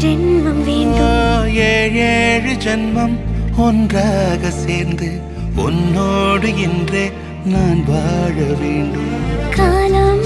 ஜென்மம் வேண்டும். ஏழு ஜென்மம் ஒன்றாக சேர்ந்து உன்னோடு இன்றே நான் வாழ வேண்டும். காலம்